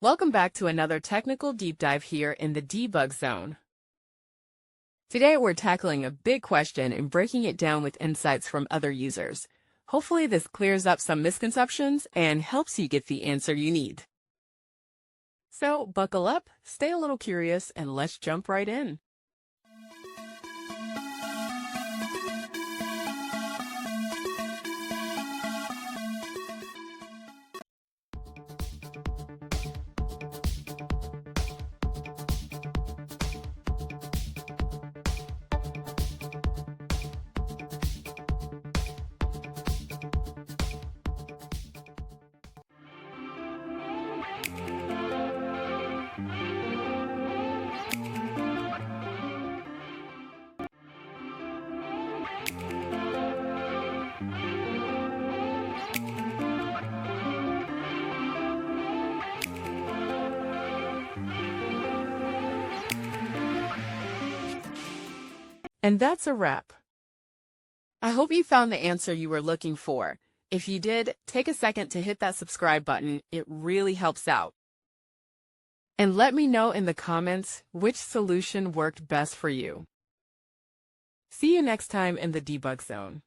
Welcome back to another technical deep dive here in the debug zone. Today we're tackling a big question and breaking it down with insights from other users. Hopefully this clears up some misconceptions and helps you get the answer you need. So buckle up, stay a little curious, and let's jump right in. And that's a wrap. I hope you found the answer you were looking for. If you did, take a second to hit that subscribe button. It really helps out. And let me know in the comments which solution worked best for you. See you next time in the debug zone.